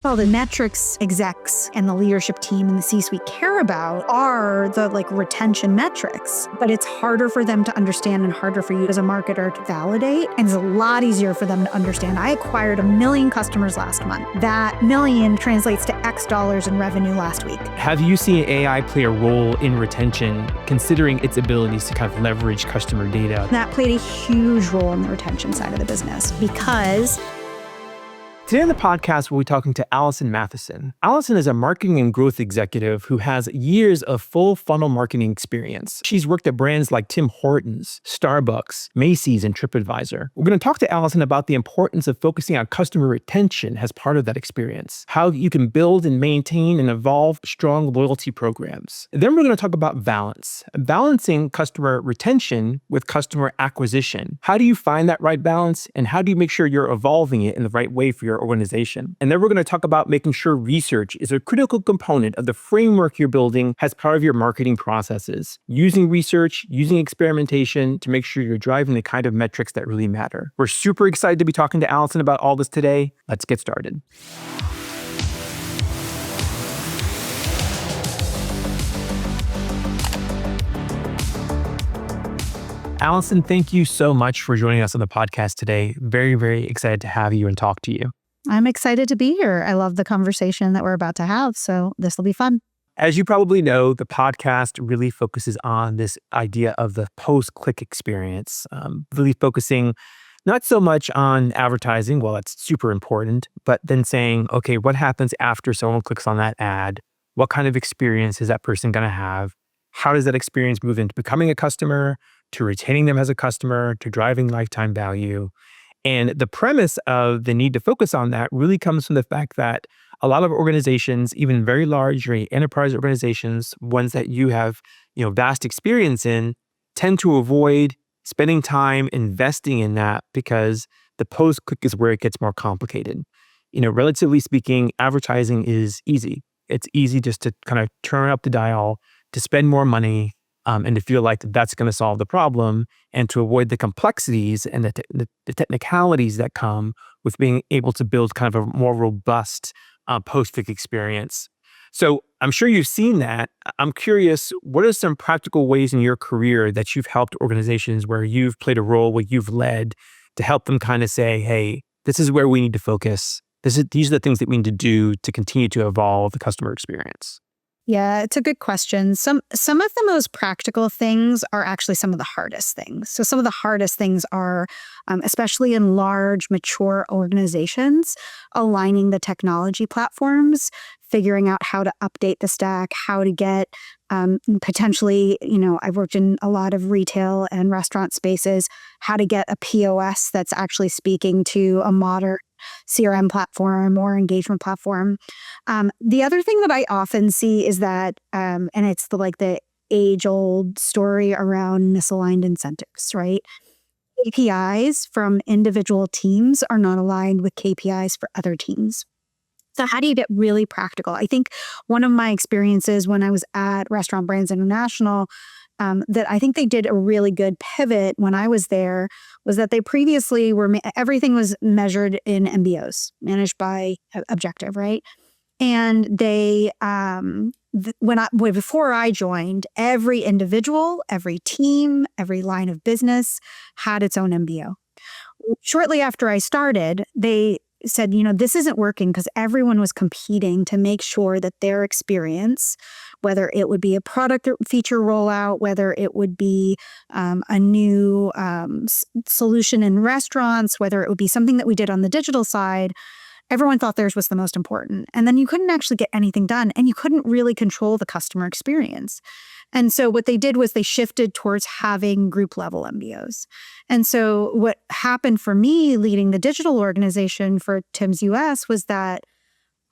Well, the metrics execs and the leadership team and the C-suite care about are the retention metrics, but it's harder for them to understand and harder for you as a marketer to validate. And it's a lot easier for them to understand. I acquired 1 million customers last month. That million translates to X dollars in revenue last week. Have you seen AI play a role in retention, considering its abilities to kind of leverage customer data? That played a huge role in the retention side of the business because today on the podcast, we'll be talking to Allison Matheson. Allison is a marketing and growth executive who has years of full funnel marketing experience. She's worked at brands like Tim Hortons, Starbucks, Macy's, and Tripadvisor. We're going to talk to Allison about the importance of focusing on customer retention as part of that experience, how you can build and maintain and evolve strong loyalty programs. And then we're going to talk about balancing customer retention with customer acquisition. How do you find that right balance, and how do you make sure you're evolving it in the right way for your organization? And then we're going to talk about making sure research is a critical component of the framework you're building as part of your marketing processes. Using research, using experimentation to make sure you're driving the kind of metrics that really matter. We're super excited to be talking to Allison about all this today. Let's get started. Allison, thank you so much for joining us on the podcast today. Very, very excited to have you and talk to you. I'm excited to be here. I love the conversation that we're about to have, so this will be fun. As you probably know, the podcast really focuses on this idea of the post-click experience, really focusing not so much on advertising, well, that's super important, but then saying, okay, what happens after someone clicks on that ad? What kind of experience is that person going to have? How does that experience move into becoming a customer, to retaining them as a customer, to driving lifetime value? And the premise of the need to focus on that really comes from the fact that a lot of organizations, even very large or enterprise organizations, ones that you have, vast experience in, tend to avoid spending time investing in that because the post-click is where it gets more complicated. Relatively speaking, advertising is easy. It's easy just to kind of turn up the dial, to spend more money, and to feel like that's going to solve the problem, and to avoid the complexities and the technicalities that come with being able to build kind of a more robust post-click experience. So I'm sure you've seen that. I'm curious, what are some practical ways in your career that you've helped organizations where you've played a role, where you've led, to help them kind of say, hey, this is where we need to focus. These are the things that we need to do to continue to evolve the customer experience? Yeah, it's a good question. Some of the most practical things are actually some of the hardest things. So some of the hardest things are, especially in large, mature organizations, aligning the technology platforms, figuring out how to update the stack, how to get potentially, I've worked in a lot of retail and restaurant spaces, how to get a POS that's actually speaking to a modern CRM platform or engagement platform. The other thing that I often see is that, and it's the age-old story around misaligned incentives, right? KPIs from individual teams are not aligned with KPIs for other teams. So how do you get really practical? I think one of my experiences when I was at Restaurant Brands International, that I think they did a really good pivot when I was there, was that they previously everything was measured in MBOs, managed by objective, right? And they, before I joined, every individual, every team, every line of business had its own MBO. Shortly after I started, they said, this isn't working because everyone was competing to make sure that their experience, whether it would be a product feature rollout, whether it would be a new solution in restaurants, whether it would be something that we did on the digital side, everyone thought theirs was the most important. And then you couldn't actually get anything done, and you couldn't really control the customer experience. And so what they did was they shifted towards having group level MBOs. And so what happened for me leading the digital organization for Tim's US was that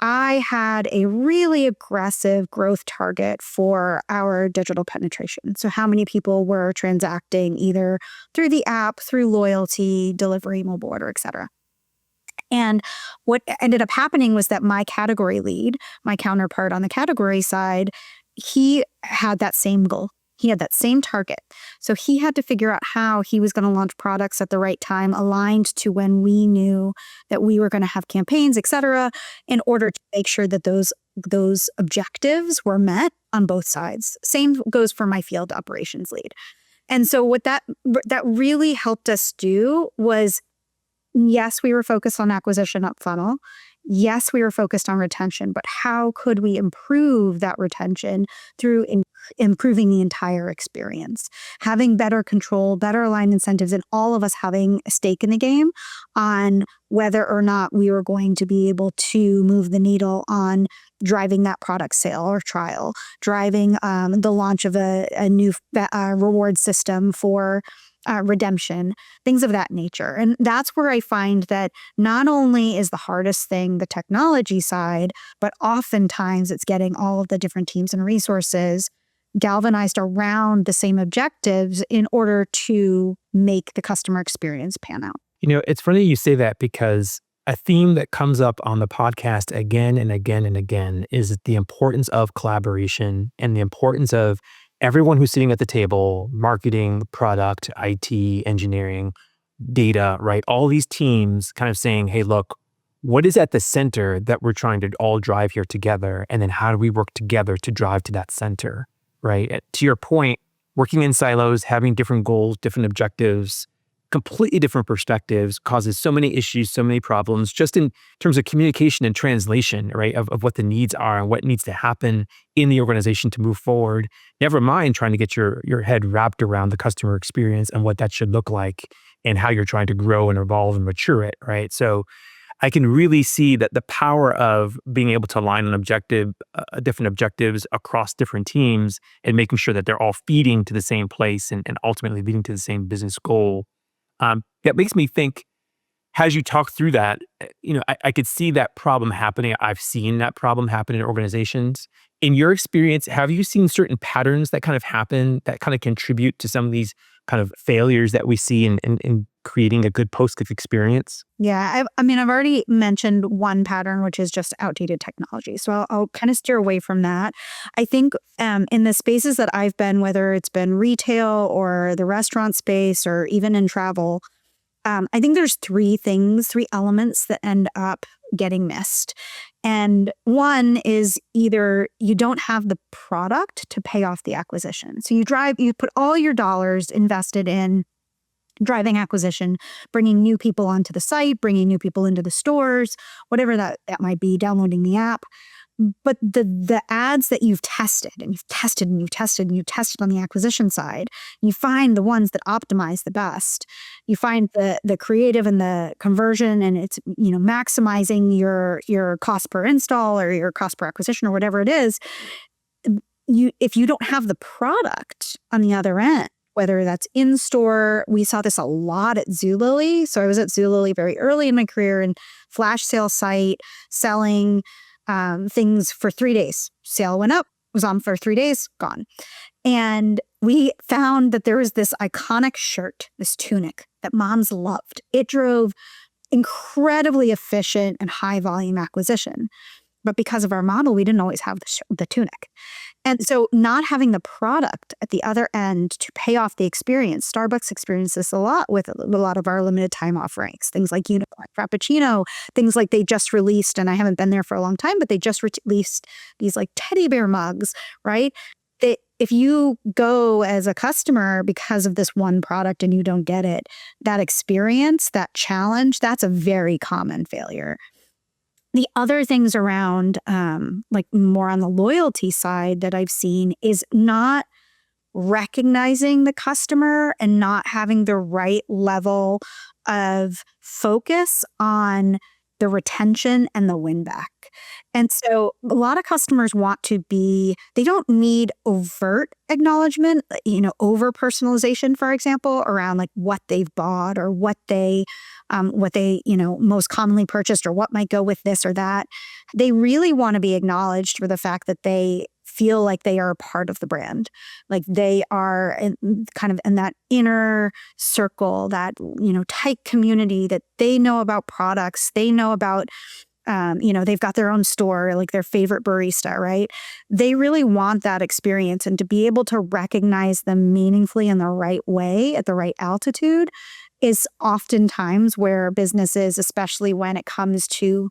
I had a really aggressive growth target for our digital penetration. So how many people were transacting either through the app, through loyalty, delivery, mobile order, et cetera. And what ended up happening was that my category lead, my counterpart on the category side, he had that same goal. He had that same target. So he had to figure out how he was going to launch products at the right time, aligned to when we knew that we were going to have campaigns, et cetera, in order to make sure that those objectives were met on both sides. Same goes for my field operations lead. And so what that really helped us do was, yes, we were focused on acquisition up funnel. Yes, we were focused on retention, but how could we improve that retention through improving the entire experience, having better control, better aligned incentives, and all of us having a stake in the game on whether or not we were going to be able to move the needle on driving that product sale or trial, driving the launch of a new reward system for redemption, things of that nature. And that's where I find that not only is the hardest thing the technology side, but oftentimes it's getting all of the different teams and resources galvanized around the same objectives in order to make the customer experience pan out. It's funny you say that, because a theme that comes up on the podcast again and again and again is the importance of collaboration and the importance of everyone who's sitting at the table, marketing, product, IT, engineering, data, right? All these teams kind of saying, hey, look, what is at the center that we're trying to all drive here together? And then how do we work together to drive to that center, right? To your point, working in silos, having different goals, different objectives, completely different perspectives causes so many issues, so many problems, just in terms of communication and translation, right? Of what the needs are and what needs to happen in the organization to move forward. Never mind trying to get your head wrapped around the customer experience and what that should look like and how you're trying to grow and evolve and mature it, right? So I can really see that the power of being able to align on different objectives across different teams and making sure that they're all feeding to the same place and ultimately leading to the same business goal. That makes me think, as you talk through that, I could see that problem happening. I've seen that problem happen in organizations. In your experience, have you seen certain patterns that kind of happen that kind of contribute to some of these kind of failures that we see in creating a good post-click experience? Yeah, I've already mentioned one pattern, which is just outdated technology. So I'll kind of steer away from that. I think in the spaces that I've been, whether it's been retail or the restaurant space or even in travel, I think there's three elements that end up getting missed. And one is either you don't have the product to pay off the acquisition. So you put all your dollars invested in driving acquisition, bringing new people onto the site, bringing new people into the stores, whatever that might be, downloading the app. But the ads that you've tested and you've tested and you've tested and you've tested on the acquisition side, you find the ones that optimize the best. You find the creative and the conversion, and it's maximizing your cost per install or your cost per acquisition or whatever it is. If you don't have the product on the other end, whether that's in store, we saw this a lot at Zulily. So I was at Zulily very early in my career and flash sale site selling things for 3 days. Sale went up, was on for 3 days, gone. And we found that there was this iconic shirt, this tunic that moms loved. It drove incredibly efficient and high volume acquisition. But because of our model, we didn't always have the tunic. And so not having the product at the other end to pay off the experience, Starbucks experiences this a lot with a lot of our limited time offerings, things like Unicorn Frappuccino, things like they just released, and I haven't been there for a long time, but they just released these like teddy bear mugs, right? If you go as a customer because of this one product and you don't get it, that experience, that challenge, that's a very common failure. The other things around, like more on the loyalty side that I've seen is not recognizing the customer and not having the right level of focus on the retention and the win back. And so a lot of customers they don't need overt acknowledgement, over personalization, for example, around like what they've bought or what they most commonly purchased or what might go with this or that. They really want to be acknowledged for the fact that they feel like they are a part of the brand, like they are kind of in that inner circle, that tight community, that they know about products, they know about they've got their own store, like their favorite barista, right? They really want that experience, and to be able to recognize them meaningfully in the right way at the right altitude is oftentimes where businesses, especially when it comes to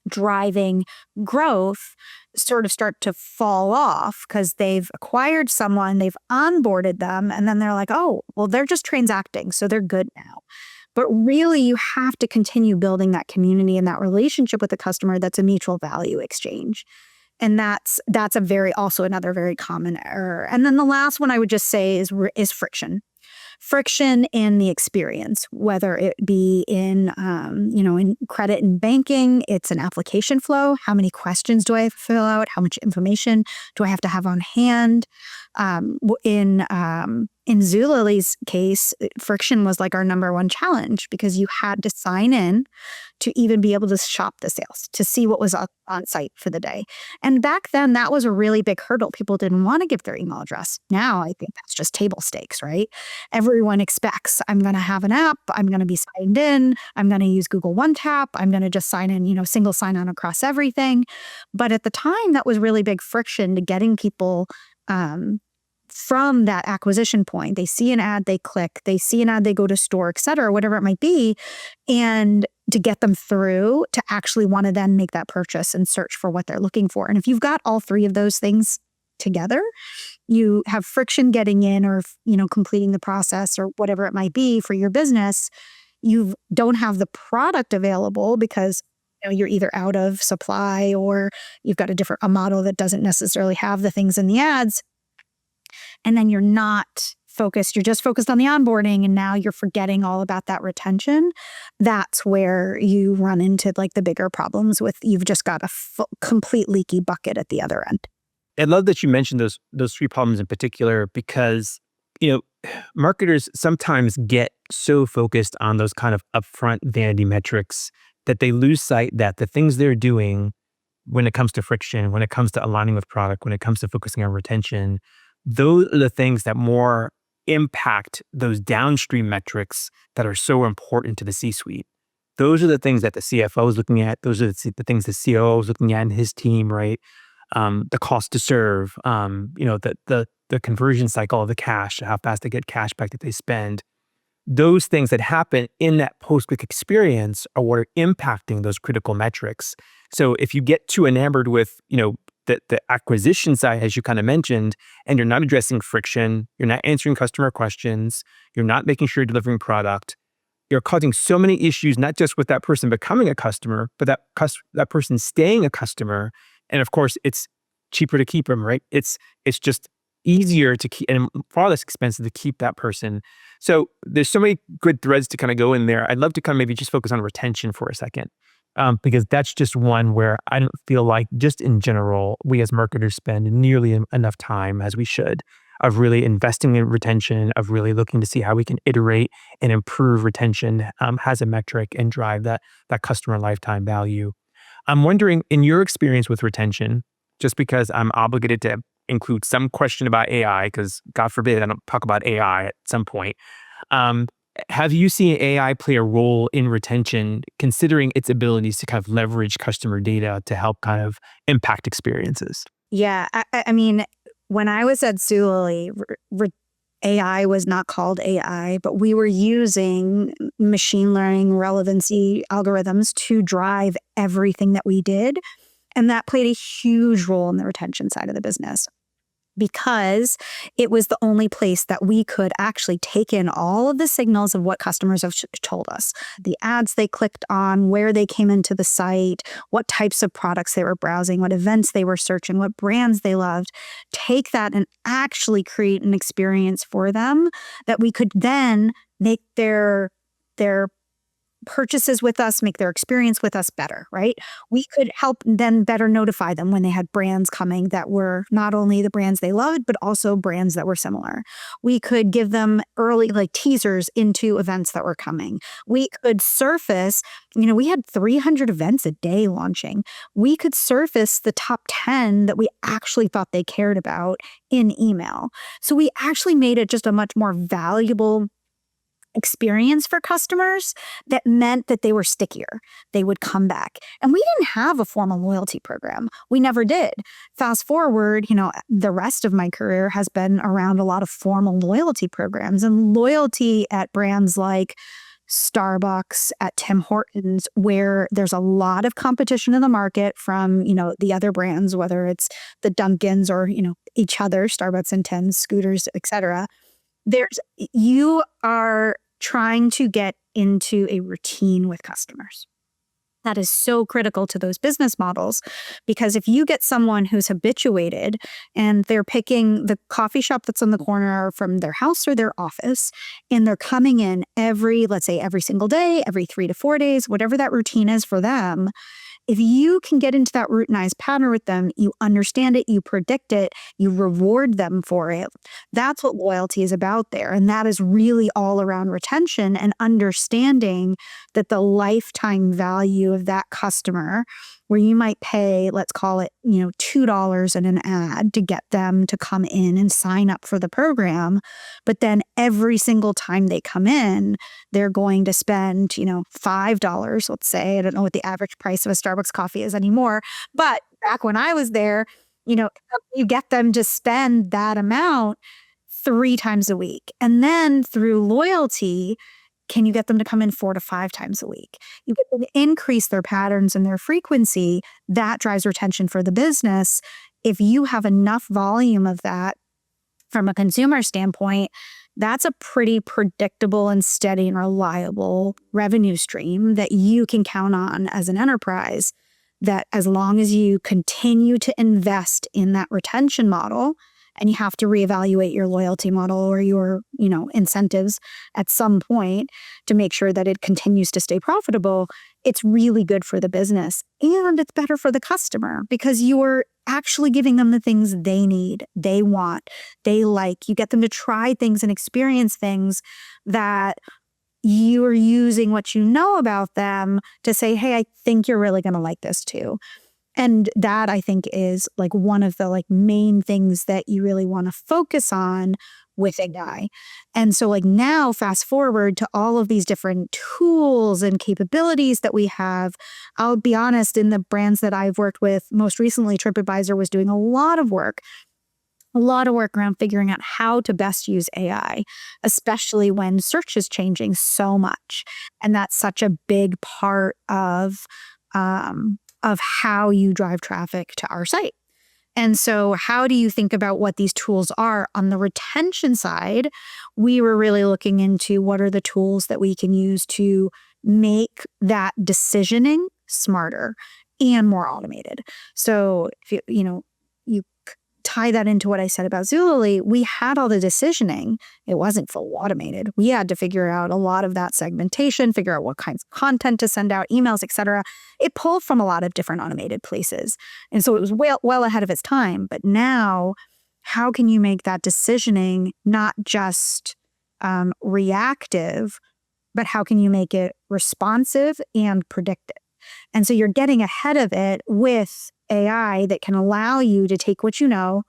driving growth, sort of start to fall off because they've acquired someone, they've onboarded them, and then they're like, oh, well, they're just transacting, so they're good now. But really, you have to continue building that community and that relationship with the customer that's a mutual value exchange. And that's also another very common error. And then the last one I would just say is friction. Friction in the experience, whether it be in credit and banking, it's an application flow. How many questions do I have to fill out? How much information do I have to have on hand? In Zulily's case, friction was like our number one challenge because you had to sign in to even be able to shop the sales, to see what was on site for the day. And back then, that was a really big hurdle. People didn't want to give their email address. Now, I think that's just table stakes, right? Everyone expects I'm going to have an app. I'm going to be signed in. I'm going to use Google One Tap. I'm going to just sign in, single sign on across everything. But at the time, that was really big friction to getting people from that acquisition point. They see an ad, they click, they see an ad, they go to store, et cetera, whatever it might be. And to get them through to actually want to then make that purchase and search for what they're looking for. And if you've got all three of those things together, you have friction getting in or, completing the process or whatever it might be for your business. You don't have the product available because you're either out of supply or you've got a model that doesn't necessarily have the things in the ads. And then you're not focused. You're just focused on the onboarding, and now you're forgetting all about that retention. That's where you run into like the bigger problems with you've just got a complete leaky bucket at the other end. I love that you mentioned those three problems in particular because, marketers sometimes get so focused on those kind of upfront vanity metrics that they lose sight that the things they're doing when it comes to friction, when it comes to aligning with product, when it comes to focusing on retention, those are the things that more impact those downstream metrics that are so important to the C-suite. Those are the things that the CFO is looking at. Those are the things the COO is looking at in his team, right? The cost to serve, the conversion cycle of the cash, how fast they get cash back that they spend. Those things that happen in that post-click experience are what are impacting those critical metrics. So if you get too enamored with, the acquisition side, as you kind of mentioned, and you're not addressing friction, you're not answering customer questions, you're not making sure you're delivering product, you're causing so many issues, not just with that person becoming a customer, but that person staying a customer. And of course, it's cheaper to keep them, right? It's just easier to keep and far less expensive to keep that person. So there's so many good threads to kind of go in there. I'd love to kind of maybe just focus on retention for a second. Because that's just one where I don't feel like just in general, we as marketers spend nearly enough time as we should of really investing in retention, of really looking to see how we can iterate and improve retention as a metric and drive that customer lifetime value. I'm wondering, in your experience with retention, just because I'm obligated to include some question about AI, because God forbid I don't talk about AI at some point. Have you seen AI play a role in retention, considering its abilities to kind of leverage customer data to help kind of impact experiences? Yeah. I mean, when I was at Zulily, AI was not called AI, but we were using machine learning relevancy algorithms to drive everything that we did. And that played a huge role in the retention side of the business, because it was the only place that we could actually take in all of the signals of what customers have told us. The ads they clicked on, where they came into the site, what types of products they were browsing, what events they were searching, what brands they loved. Take that and actually create an experience for them that we could then make their purchases with us, make their experience with us better, right? We could help then better notify them when they had brands coming that were not only the brands they loved, but also brands that were similar. We could give them early teasers into events that were coming. We could surface, we had 300 events a day launching. We could surface the top 10 that we actually thought they cared about in email. So we actually made it just a much more valuable experience for customers that meant that they were stickier. They would come back. And we didn't have a formal loyalty program. We never did. Fast forward, the rest of my career has been around a lot of formal loyalty programs, and loyalty at brands like Starbucks, at Tim Hortons, where there's a lot of competition in the market from, the other brands, whether it's the Dunkins or, each other, Starbucks and Tim's, Scooters, etc. You are trying to get into a routine with customers. That is so critical to those business models, because if you get someone who's habituated and they're picking the coffee shop that's on the corner from their house or their office, and they're coming in let's say every single day, every 3 to 4 days, whatever that routine is for them, if you can get into that routinized pattern with them, you understand it, you predict it, you reward them for it. That's what loyalty is about there. And that is really all around retention and understanding that the lifetime value of that customer, where you might pay, let's call it, $2 in an ad to get them to come in and sign up for the program. But then every single time they come in, they're going to spend, $5, let's say. I don't know what the average price of a Starbucks coffee is anymore. But back when I was there, you get them to spend that amount 3 times a week. And then through loyalty, can you get them to come in 4 to 5 times a week? You get them to increase their patterns and their frequency. That drives retention for the business. If you have enough volume of that from a consumer standpoint, that's a pretty predictable and steady and reliable revenue stream that you can count on as an enterprise, that as long as you continue to invest in that retention model, and you have to reevaluate your loyalty model or your, incentives at some point to make sure that it continues to stay profitable, it's really good for the business. And it's better for the customer, because you're actually giving them the things they need, they want, they like. You get them to try things and experience things that you're using what you know about them to say, hey, I think you're really going to like this too. And that, I think, is one of the main things that you really want to focus on with AI. And so now fast forward to all of these different tools and capabilities that we have. I'll be honest, in the brands that I've worked with, most recently, Tripadvisor was doing a lot of work around figuring out how to best use AI, especially when search is changing so much. And that's such a big part of how you drive traffic to our site. And so how do you think about what these tools are? On the retention side, we were really looking into what are the tools that we can use to make that decisioning smarter and more automated. So if you tie that into what I said about Zulily, we had all the decisioning. It wasn't fully automated. We had to figure out a lot of that segmentation, figure out what kinds of content to send out, emails, etc. It pulled from a lot of different automated places. And so it was well ahead of its time. But now, how can you make that decisioning not just reactive, but how can you make it responsive and predictive? And so you're getting ahead of it with AI that can allow you to take what you know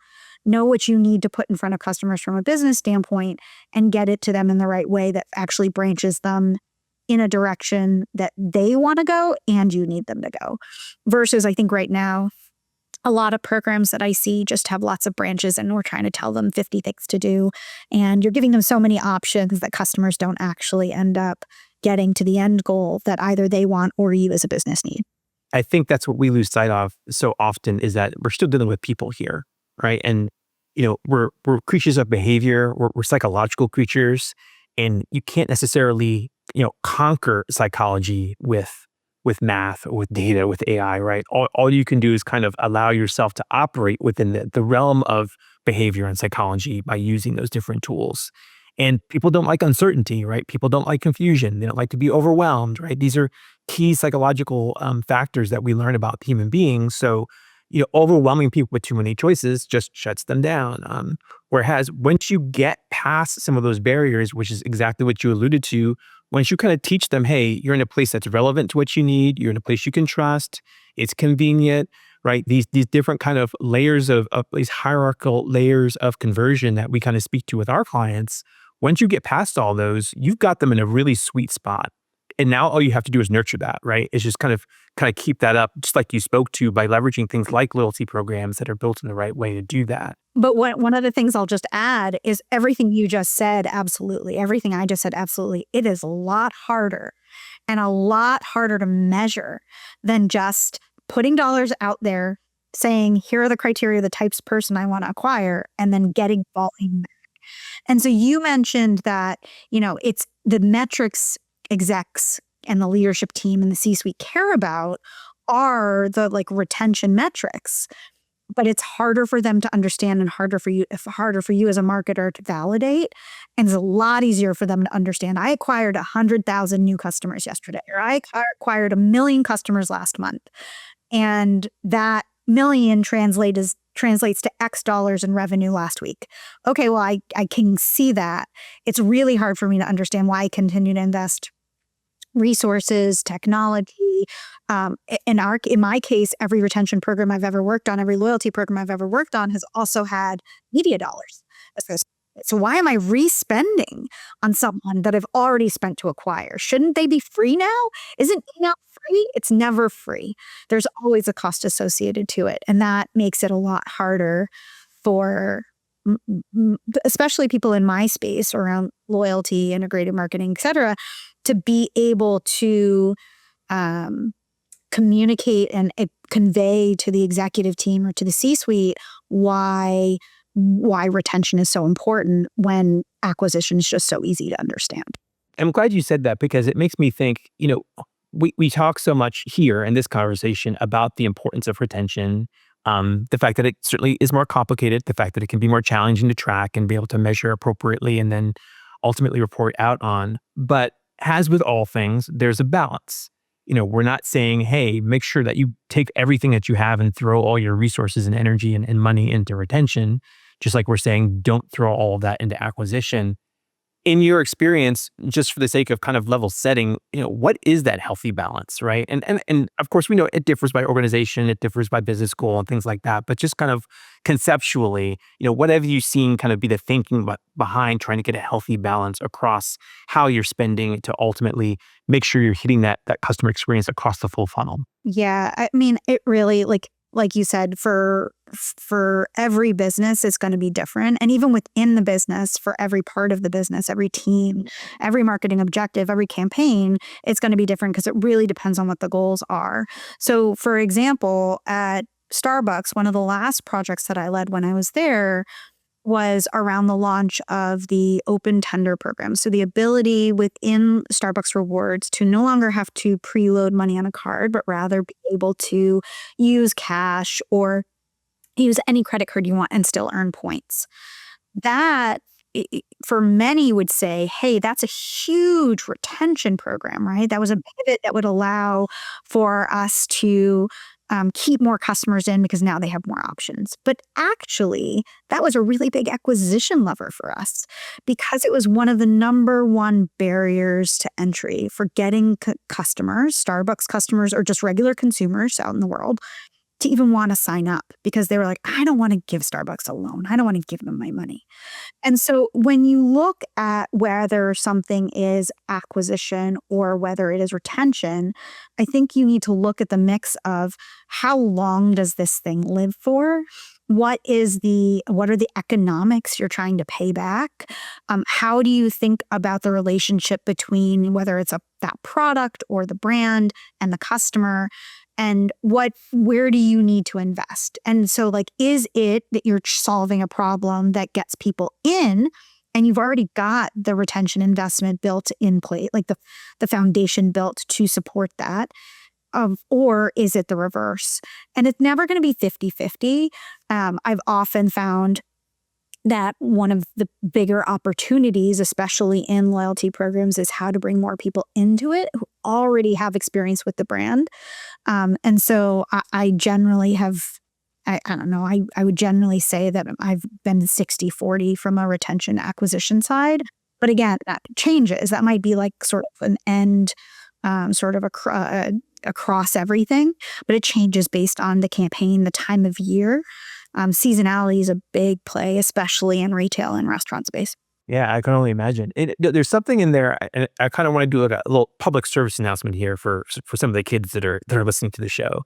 what you need to put in front of customers from a business standpoint, and get it to them in the right way that actually branches them in a direction that they want to go and you need them to go. Versus, I think right now, a lot of programs that I see just have lots of branches, and we're trying to tell them 50 things to do. And you're giving them so many options that customers don't actually end up getting to the end goal that either they want or you as a business need. I think that's what we lose sight of so often, is that we're still dealing with people here, right? And, we're creatures of behavior, we're psychological creatures, and you can't necessarily, conquer psychology with math or with data, with AI, right? All you can do is kind of allow yourself to operate within the realm of behavior and psychology by using those different tools. And people don't like uncertainty, right? People don't like confusion. They don't like to be overwhelmed, right? These are key psychological factors that we learn about human beings. So, overwhelming people with too many choices just shuts them down. Whereas once you get past some of those barriers, which is exactly what you alluded to, once you kind of teach them, hey, you're in a place that's relevant to what you need, you're in a place you can trust, it's convenient, right? These different kind of layers of these hierarchical layers of conversion that we kind of speak to with our clients. Once you get past all those, you've got them in a really sweet spot. And now all you have to do is nurture that, right? It's just kind of keep that up, just like you spoke to, by leveraging things like loyalty programs that are built in the right way to do that. But one of the things I'll just add is everything you just said, absolutely. Everything I just said, absolutely. It is a lot harder and a lot harder to measure than just putting dollars out there, saying, here are the criteria, the types of person I want to acquire, and then getting volume. And so you mentioned that, it's the metrics execs and the leadership team and the C-suite care about are the retention metrics, but it's harder for them to understand and harder for you as a marketer to validate. And it's a lot easier for them to understand. I acquired 100,000 new customers yesterday, or I acquired 1 million customers last month. And that million translates to X dollars in revenue last week. Okay, well, I can see that. It's really hard for me to understand why I continue to invest resources, technology. In my case, every retention program I've ever worked on, every loyalty program I've ever worked on has also had media dollars. So why am I re-spending on someone that I've already spent to acquire? Shouldn't they be free now? Isn't email free? It's never free. There's always a cost associated to it. And that makes it a lot harder for especially people in my space around loyalty, integrated marketing, et cetera, to be able to communicate and convey to the executive team or to the C-suite why retention is so important when acquisition is just so easy to understand. I'm glad you said that, because it makes me think, we talk so much here in this conversation about the importance of retention, the fact that it certainly is more complicated, the fact that it can be more challenging to track and be able to measure appropriately and then ultimately report out on. But as with all things, there's a balance. We're not saying, hey, make sure that you take everything that you have and throw all your resources and energy and money into retention. Just like we're saying, don't throw all of that into acquisition. In your experience, just for the sake of kind of level setting, what is that healthy balance, right? And of course, we know it differs by organization, it differs by business goal and things like that. But just kind of conceptually, what have you seen kind of be the thinking behind trying to get a healthy balance across how you're spending to ultimately make sure you're hitting that customer experience across the full funnel? Yeah, I mean, it really, like you said, for every business, it's going to be different. And even within the business, for every part of the business, every team, every marketing objective, every campaign, it's going to be different because it really depends on what the goals are. So for example, at Starbucks, one of the last projects that I led when I was there was around the launch of the open tender program. So the ability within Starbucks Rewards to no longer have to preload money on a card, but rather be able to use cash or use any credit card you want and still earn points. That, for many, would say, hey, that's a huge retention program, right? That was a pivot that would allow for us to keep more customers in because now they have more options. But actually, that was a really big acquisition lever for us because it was one of the number one barriers to entry for getting customers, Starbucks customers, or just regular consumers out in the world to even want to sign up, because they were like, I don't want to give Starbucks a loan. I don't want to give them my money. And so when you look at whether something is acquisition or whether it is retention, I think you need to look at the mix of how long does this thing live for? What are the economics you're trying to pay back? How do you think about the relationship between whether it's that product or the brand and the customer? And where do you need to invest? And so is it that you're solving a problem that gets people in and you've already got the retention investment built in place, the foundation built to support that? Or is it the reverse? And it's never going to be 50-50. I've often found that one of the bigger opportunities, especially in loyalty programs, is how to bring more people into it who already have experience with the brand. And so I generally have, I don't know, I would generally say that I've been 60-40 from a retention acquisition side. But again, that changes. That might be sort of an end, sort of across everything, but it changes based on the campaign, the time of year. Seasonality is a big play, especially in retail and restaurant space. Yeah, I can only imagine. There's something in there, and I kind of want to do like a little public service announcement here for some of the kids that are listening to the show.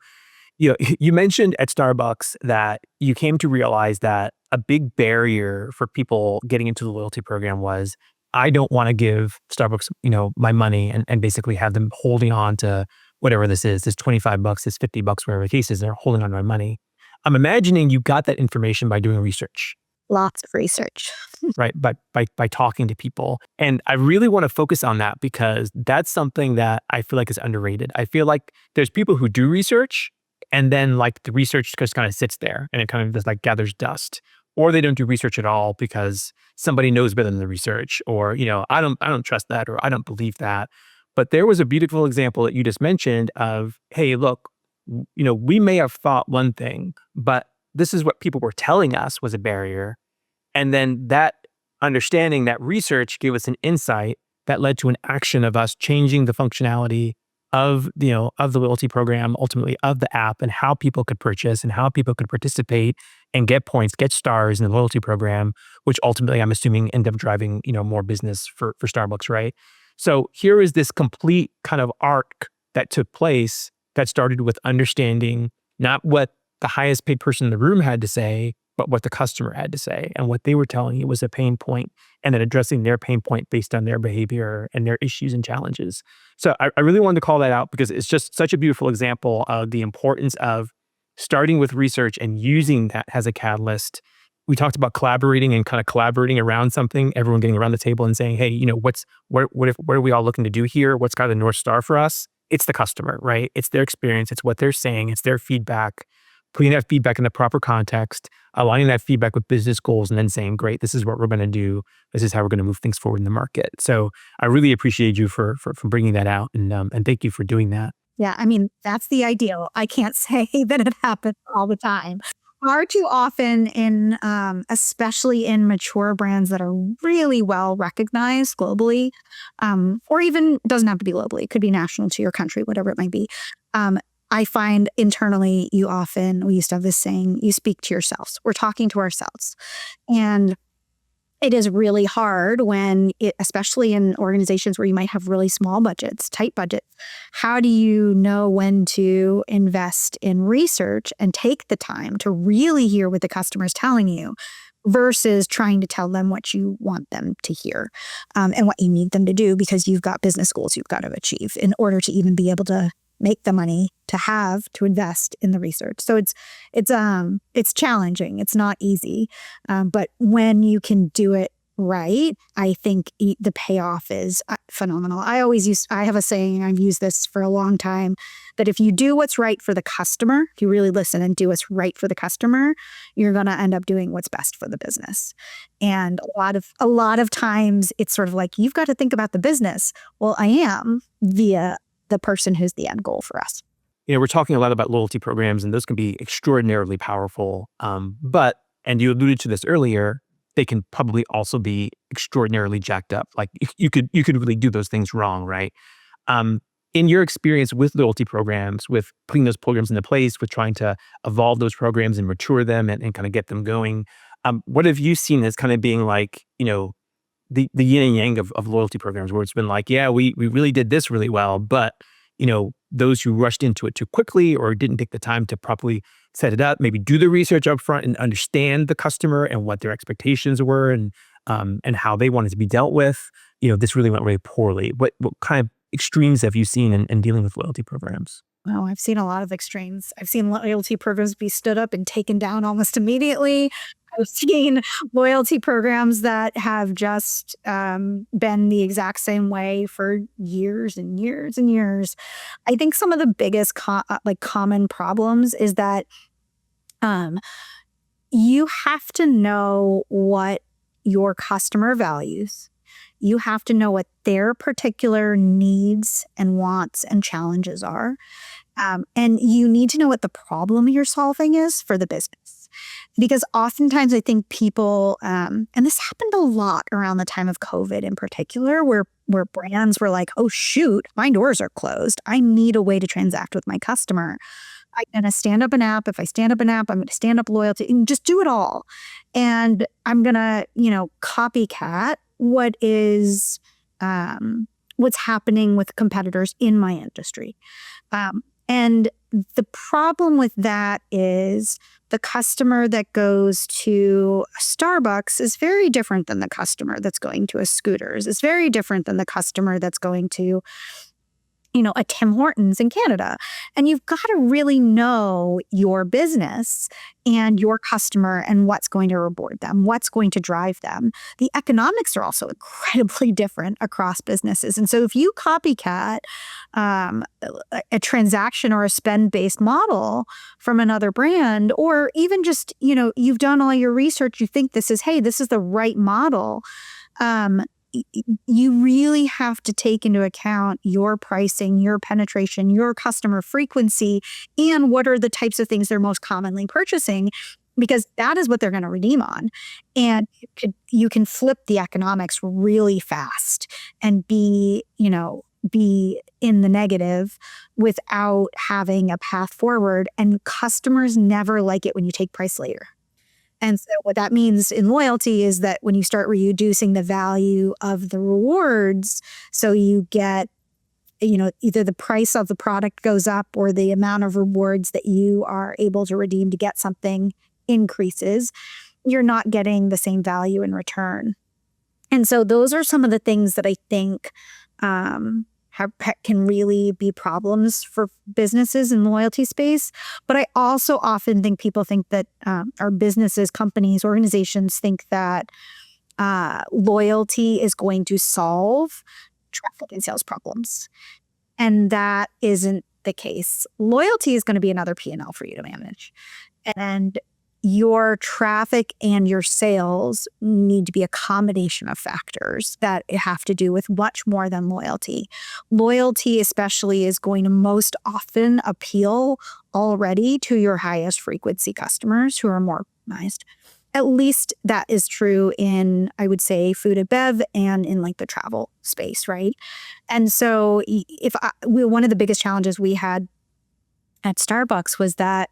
You mentioned at Starbucks that you came to realize that a big barrier for people getting into the loyalty program was, I don't want to give Starbucks, my money and basically have them holding on to whatever this is, this $25, this $50, whatever the case is, they're holding on to my money. I'm imagining you got that information by doing research, Lots of research. right? By talking to people. And I really want to focus on that because that's something that I feel like is underrated. I feel like there's people who do research and then like the research just kind of sits there and it kind of just like gathers dust. Or they don't do research at all because somebody knows better than the research, or I don't trust that, or I don't believe that. But there was a beautiful example that you just mentioned of, hey, look, we may have thought one thing, but this is what people were telling us was a barrier. And then that understanding, that research gave us an insight that led to an action of us changing the functionality of the loyalty program, ultimately of the app, and how people could purchase and how people could participate and get points, get stars in the loyalty program, which ultimately I'm assuming end up driving, more business for Starbucks, right? So here is this complete kind of arc that took place that started with understanding not what the highest paid person in the room had to say, but what the customer had to say. And what they were telling you was a pain point, and then addressing their pain point based on their behavior and their issues and challenges. So I really wanted to call that out because it's just such a beautiful example of the importance of starting with research and using that as a catalyst. We talked about collaborating and kind of collaborating around something, everyone getting around the table and saying, hey, what are we all looking to do here? What's kind of the North Star for us? It's the customer, right? It's their experience. It's what they're saying. It's their feedback. Putting that feedback in the proper context, aligning that feedback with business goals, and then saying, great, this is what we're going to do. This is how we're going to move things forward in the market. So I really appreciate you for bringing that out. And thank you for doing that. Yeah, I mean, that's the ideal. I can't say that it happens all the time. Far too often especially in mature brands that are really well recognized globally, or even doesn't have to be globally. It could be national to your country, whatever it might be. I find internally, we used to have this saying, you speak to yourselves. We're talking to ourselves. And it is really hard especially in organizations where you might have really small budgets, tight budgets. How do you know when to invest in research and take the time to really hear what the customer is telling you versus trying to tell them what you want them to hear, and what you need them to do because you've got business goals you've got to achieve in order to even be able to make the money to invest in the research. So it's challenging. It's not easy. But when you can do it right, I think the payoff is phenomenal. I have a saying, I've used this for a long time, that if you do what's right for the customer, if you really listen and do what's right for the customer, you're going to end up doing what's best for the business. And a lot of times it's sort of like, you've got to think about the business. Well, I am via the person who's the end goal for us. We're talking a lot about loyalty programs, and those can be extraordinarily powerful. But you alluded to this earlier, they can probably also be extraordinarily jacked up. Like you could really do those things wrong, right? In your experience with loyalty programs, with putting those programs into place, with trying to evolve those programs and mature them and kind of get them going, what have you seen as kind of being like, the yin and yang of loyalty programs, where it's been like, yeah, we really did this really well, but those who rushed into it too quickly or didn't take the time to properly set it up, maybe do the research up front and understand the customer and what their expectations were and how they wanted to be dealt with, this really went really poorly. What kind of extremes have you seen in dealing with loyalty programs? Oh, I've seen a lot of extremes. I've seen loyalty programs be stood up and taken down almost immediately. I've seen loyalty programs that have just been the exact same way for years and years and years. I think some of the biggest common problems is that you have to know what your customer values. You have to know what their particular needs and wants and challenges are. And you need to know what the problem you're solving is for the business. Because oftentimes I think people, and this happened a lot around the time of COVID in particular, where brands were like, oh, shoot, my doors are closed. I need a way to transact with my customer. I'm going to stand up an app. If I stand up an app, I'm going to stand up loyalty and just do it all. And I'm going to, copycat what is what's happening with competitors in my industry. And the problem with that is the customer that goes to a Starbucks is very different than the customer that's going to a Scooters. It's very different than the customer that's going to, a Tim Hortons in Canada. And you've got to really know your business and your customer and what's going to reward them, what's going to drive them. The economics are also incredibly different across businesses. And so if you copycat a transaction or a spend-based model from another brand, or even just, you've done all your research, you think this is the right model, you really have to take into account your pricing, your penetration, your customer frequency, and what are the types of things they're most commonly purchasing, because that is what they're going to redeem on. And you can flip the economics really fast and be in the negative without having a path forward. And customers never like it when you take price later. And so what that means in loyalty is that when you start reducing the value of the rewards, so you get, either the price of the product goes up or the amount of rewards that you are able to redeem to get something increases, you're not getting the same value in return. And so those are some of the things that I think can really be problems for businesses in the loyalty space. But I also often think people think that our businesses, companies, organizations think that loyalty is going to solve traffic and sales problems. And that isn't the case. Loyalty is going to be another P&L for you to manage. And your traffic and your sales need to be a combination of factors that have to do with much more than loyalty. Loyalty especially is going to most often appeal already to your highest frequency customers who are more optimized. At least that is true in, I would say, food and bev and in like the travel space, right? And so one of the biggest challenges we had at Starbucks was that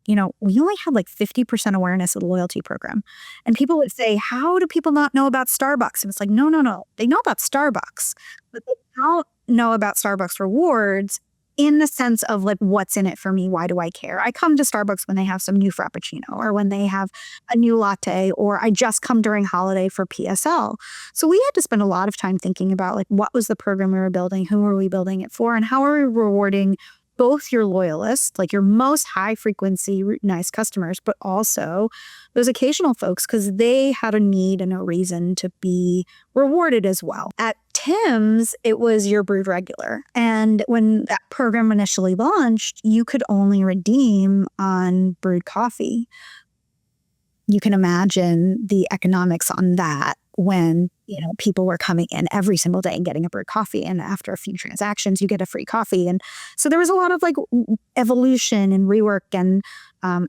we only had like 50% awareness of the loyalty program. And people would say, how do people not know about Starbucks? And it's like, no. They know about Starbucks, but they don't know about Starbucks rewards in the sense of like, what's in it for me? Why do I care? I come to Starbucks when they have some new Frappuccino or when they have a new latte, or I just come during holiday for PSL. So we had to spend a lot of time thinking about like, what was the program we were building? Who were we building it for? And how are we rewarding both your loyalists, like your most high frequency, nice customers, but also those occasional folks, because they had a need and a reason to be rewarded as well. At Tim's, it was your brewed regular. And when that program initially launched, you could only redeem on brewed coffee. You can imagine the economics on that when people were coming in every single day and getting a brewed coffee, and after a few transactions you get a free coffee. And so there was a lot of like evolution and rework and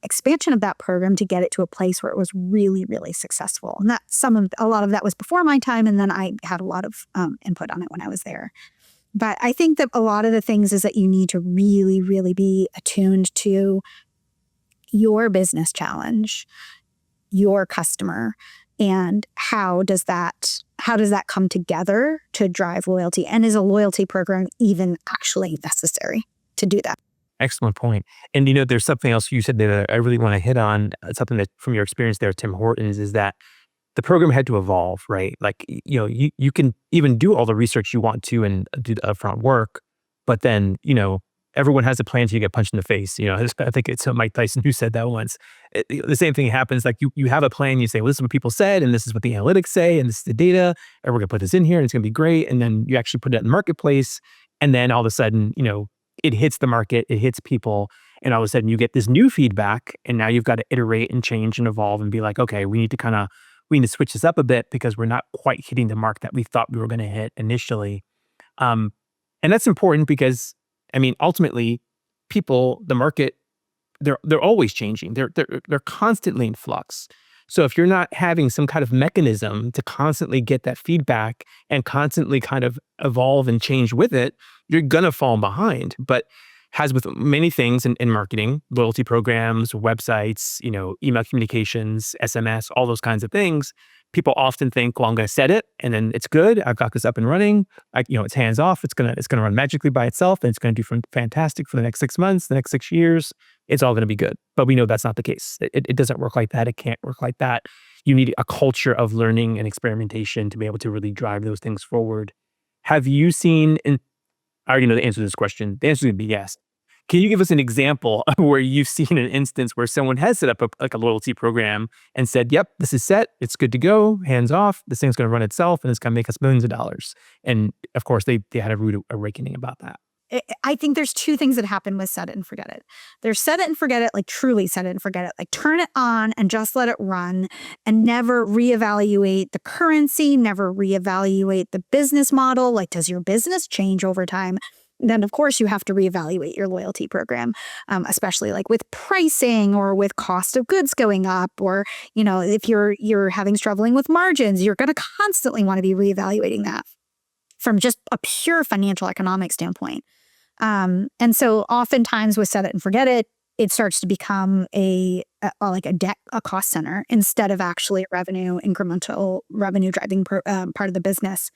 expansion of that program to get it to a place where it was really, really successful. And a lot of that was before my time, and then I had a lot of input on it when I was there. But I think that a lot of the things is that you need to really, really be attuned to your business challenge, your customer, and how does that come together to drive loyalty? And is a loyalty program even actually necessary to do that? Excellent point. And there's something else you said that I really want to hit on, something that from your experience there at Tim Hortons, is that the program had to evolve, right? Like, you can even do all the research you want to and do the upfront work, but then, everyone has a plan till you get punched in the face. I think it's Mike Tyson who said that once. The same thing happens. Like you have a plan, you say, well, this is what people said, and this is what the analytics say, and this is the data, and we're going to put this in here, and it's going to be great. And then you actually put it in the marketplace, and then all of a sudden, it hits the market, it hits people, and all of a sudden you get this new feedback, and now you've got to iterate and change and evolve and be like, okay, we need to switch this up a bit because we're not quite hitting the mark that we thought we were going to hit initially. And that's important because, ultimately, people, the market, they're always changing. They're constantly in flux. So if you're not having some kind of mechanism to constantly get that feedback and constantly kind of evolve and change with it, you're gonna fall behind. But as with many things in marketing, loyalty programs, websites, email communications, SMS, all those kinds of things, people often think, well, I'm going to set it and then it's good. I've got this up and running. It's hands off. It's going to run magically by itself and it's going to do fantastic for the next 6 months, the next 6 years. It's all going to be good. But we know that's not the case. It doesn't work like that. It can't work like that. You need a culture of learning and experimentation to be able to really drive those things forward. Have you seen, and I already know the answer to this question. The answer is going to be yes. Can you give us an example of where you've seen an instance where someone has set up a loyalty program and said, yep, this is set, it's good to go, hands off, this thing's going to run itself and it's going to make us millions of dollars. And of course, they had a rude awakening about that. I think there's two things that happen with set it and forget it. There's set it and forget it, like truly set it and forget it, like turn it on and just let it run and never reevaluate the currency, never reevaluate the business model. Like, does your business change over time? Then of course you have to reevaluate your loyalty program, especially like with pricing or with cost of goods going up, or if you're having struggling with margins, you're going to constantly want to be reevaluating that from just a pure financial economic standpoint. And so oftentimes with set it and forget it, it starts to become a cost center instead of actually a incremental revenue driving part of the business.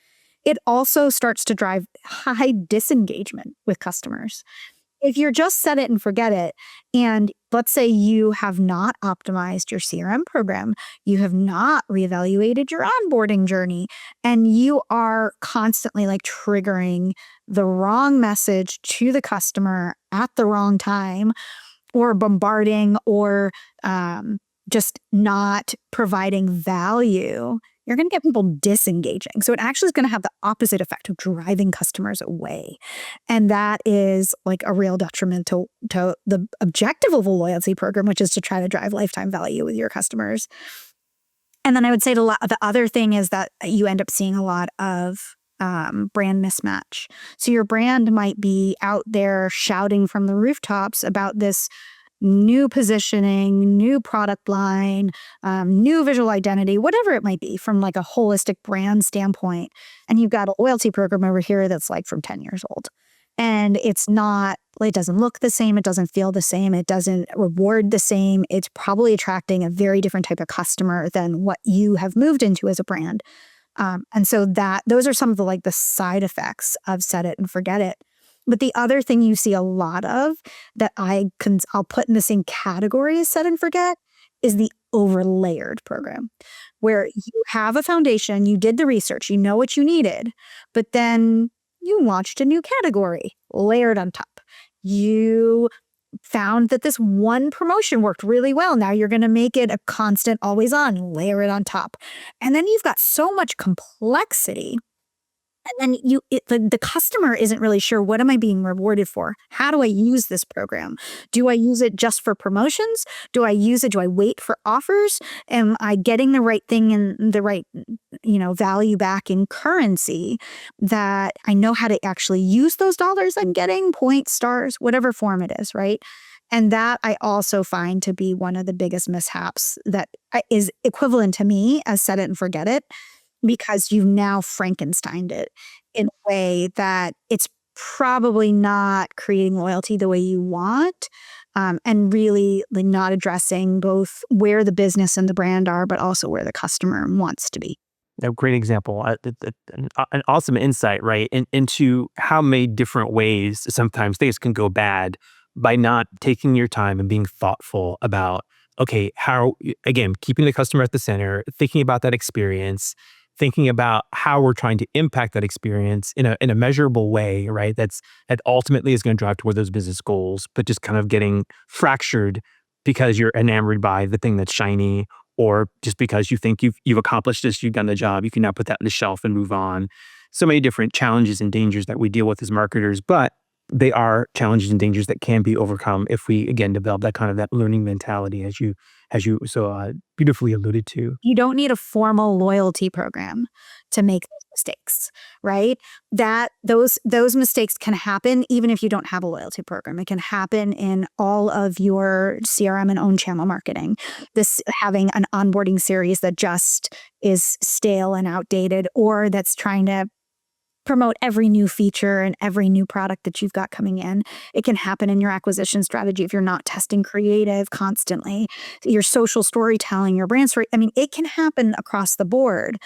It also starts to drive high disengagement with customers. If you're just set it and forget it, and let's say you have not optimized your CRM program, you have not reevaluated your onboarding journey, and you are constantly like triggering the wrong message to the customer at the wrong time, or bombarding, or just not providing value, you're going to get people disengaging. So it actually is going to have the opposite effect of driving customers away. And that is like a real detriment to the objective of a loyalty program, which is to try to drive lifetime value with your customers. And then I would say the other thing is that you end up seeing a lot of brand mismatch. So your brand might be out there shouting from the rooftops about this new positioning, new product line, new visual identity, whatever it might be from like a holistic brand standpoint. And you've got a loyalty program over here that's like from 10 years old. And it doesn't look the same. It doesn't feel the same. It doesn't reward the same. It's probably attracting a very different type of customer than what you have moved into as a brand. And so those are some of the side effects of set it and forget it. But the other thing you see a lot of that I'll put in the same category as set and forget is the overlayered program, where you have a foundation, you did the research, you know what you needed, but then you launched a new category layered on top. You found that this one promotion worked really well. Now you're going to make it a constant, always on, layer it on top. And then you've got so much complexity. And then the customer isn't really sure, what am I being rewarded for? How do I use this program? Do I use it just for promotions? Do I wait for offers? Am I getting the right thing and the right, value back in currency that I know how to actually use those dollars I'm getting, points, stars, whatever form it is, right? And that I also find to be one of the biggest mishaps that is equivalent to me as set it and forget it, because you've now Frankensteined it in a way that it's probably not creating loyalty the way you want, and really not addressing both where the business and the brand are, but also where the customer wants to be. A great example, an awesome insight, right, into how many different ways sometimes things can go bad by not taking your time and being thoughtful about, okay, how, again, keeping the customer at the center, thinking about that experience, thinking about how we're trying to impact that experience in a measurable way, right? That ultimately is going to drive toward those business goals, but just kind of getting fractured because you're enamored by the thing that's shiny, or just because you think you've accomplished this, you've done the job, you can now put that on the shelf and move on. So many different challenges and dangers that we deal with as marketers, but they are challenges and dangers that can be overcome if we, again, develop that learning mentality, as you so beautifully alluded to. You don't need a formal loyalty program to make those mistakes, right? Those mistakes can happen even if you don't have a loyalty program. It can happen in all of your CRM and own channel marketing. This having an onboarding series that just is stale and outdated, or that's trying to promote every new feature and every new product that you've got coming in. It can happen in your acquisition strategy if you're not testing creative constantly, your social storytelling, your brand story. I mean, it can happen across the board.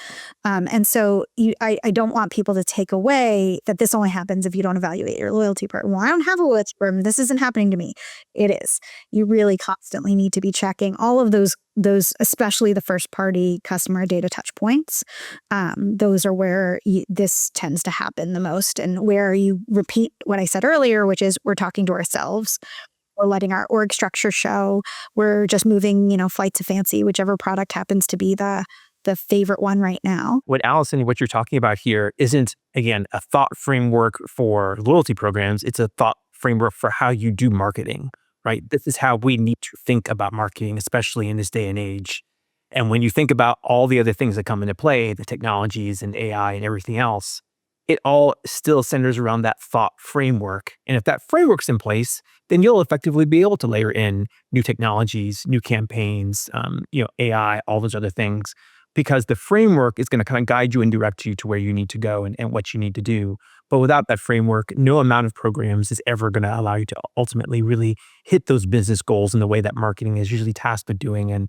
And so I don't want people to take away that this only happens if you don't evaluate your loyalty program. Well, I don't have a loyalty program. This isn't happening to me. It is. You really constantly need to be checking all of those, especially the first party customer data touch points. Those are where this tends to happen the most, and where you repeat what I said earlier, which is we're talking to ourselves. We're letting our org structure show. We're just moving, flight to fancy, whichever product happens to be the favorite one right now. What you're talking about here isn't, again, a thought framework for loyalty programs. It's a thought framework for how you do marketing, right? This is how we need to think about marketing, especially in this day and age. And when you think about all the other things that come into play, the technologies and AI and everything else, it all still centers around that thought framework. And if that framework's in place, then you'll effectively be able to layer in new technologies, new campaigns, AI, all those other things, because the framework is going to kind of guide you and direct you to where you need to go and what you need to do. But without that framework, no amount of programs is ever going to allow you to ultimately really hit those business goals in the way that marketing is usually tasked with doing. And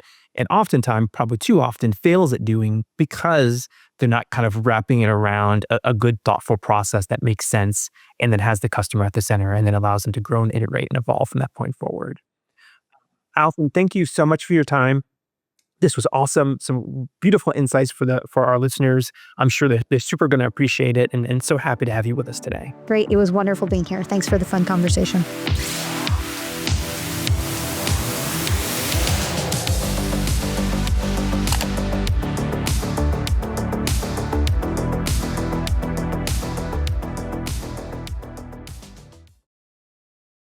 oftentimes, probably too often, fails at doing because they're not kind of wrapping it around a good, thoughtful process that makes sense and that has the customer at the center and then allows them to grow and iterate and evolve from that point forward. Allison, thank you so much for your time. This was awesome. Some beautiful insights for our listeners. I'm sure that they're super going to appreciate it, and so happy to have you with us today. Great. It was wonderful being here. Thanks for the fun conversation.